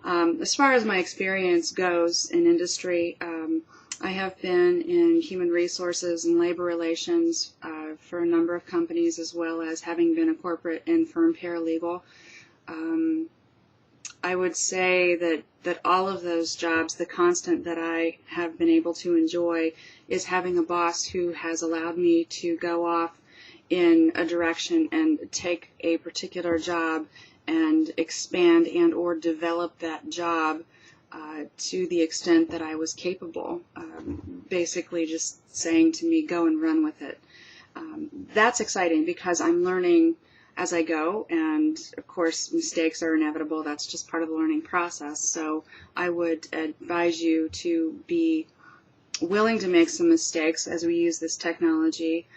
As far as my experience goes in industry, I have been in human resources and labor relations for a number of companies, as well as having been a corporate and firm paralegal. I would say that all of those jobs, the constant that I have been able to enjoy is having a boss who has allowed me to go off in a direction and take a particular job and expand and or develop that job to the extent that I was capable. Basically just saying to me, go and run with it. That's exciting because I'm learning as I go, and of course mistakes are inevitable. That's just part of the learning process. So I would advise you to be willing to make some mistakes as we use this technology.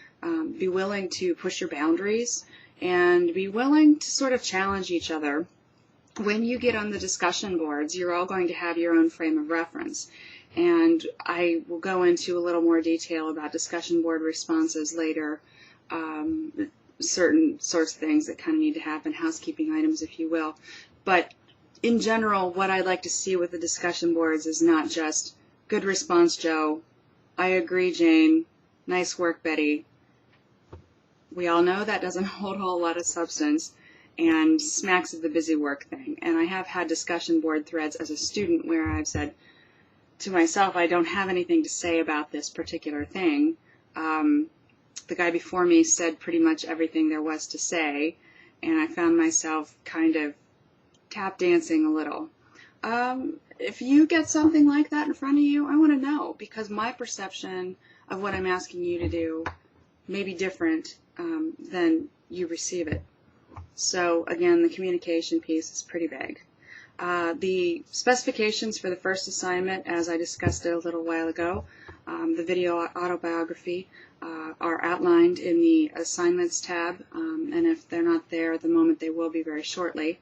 Be willing to push your boundaries and be willing to sort of challenge each other. When you get on the discussion boards, you're all going to have your own frame of reference. And I will go into a little more detail about discussion board responses later, certain sorts of things that kind of need to happen, housekeeping items, if you will. But in general, what I like to see with the discussion boards is not just, good response, Joe. I agree, Jane. Nice work, Betty. We all know that doesn't hold a whole lot of substance and smacks of the busy work thing. And I have had discussion board threads as a student where I've said to myself, I don't have anything to say about this particular thing. The guy before me said pretty much everything there was to say, and I found myself kind of tap dancing a little. If you get something like that in front of you, I want to know, because my perception of what I'm asking you to do may be different than you receive it. So again, the communication piece is pretty big. The specifications for the first assignment, as I discussed it a little while ago, the video autobiography, are outlined in the assignments tab, and if they're not there at the moment, they will be very shortly.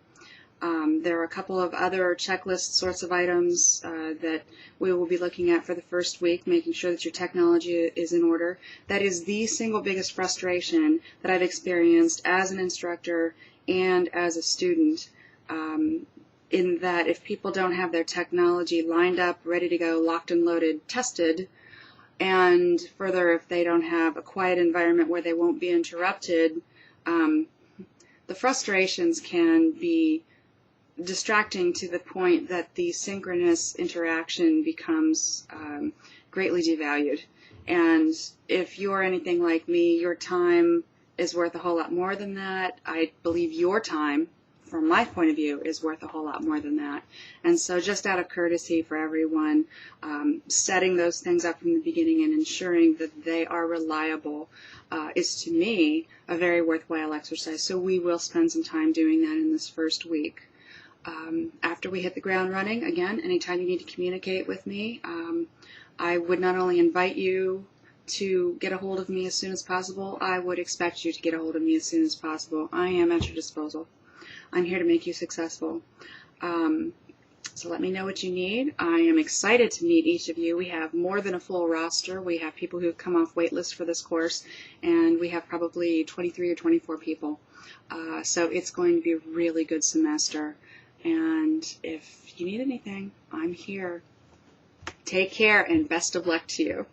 There are a couple of other checklist sorts of items that we will be looking at for the first week, making sure that your technology is in order. That is the single biggest frustration that I've experienced as an instructor and as a student, in that if people don't have their technology lined up, ready to go, locked and loaded, tested, and further, if they don't have a quiet environment where they won't be interrupted, the frustrations can be distracting to the point that the synchronous interaction becomes greatly devalued. And if you're anything like me, your time is worth a whole lot more than that. I believe your time, from my point of view, is worth a whole lot more than that. And so just out of courtesy for everyone, setting those things up from the beginning and ensuring that they are reliable is, to me, a very worthwhile exercise. So we will spend some time doing that in this first week. After we hit the ground running, again, anytime you need to communicate with me, I would not only invite you to get a hold of me as soon as possible, I would expect you to get a hold of me as soon as possible. I am at your disposal. I'm here to make you successful. So let me know what you need. I am excited to meet each of you. We have more than a full roster. We have people who have come off wait lists for this course, and we have probably 23 or 24 people. So it's going to be a really good semester. And if you need anything, I'm here. Take care and best of luck to you.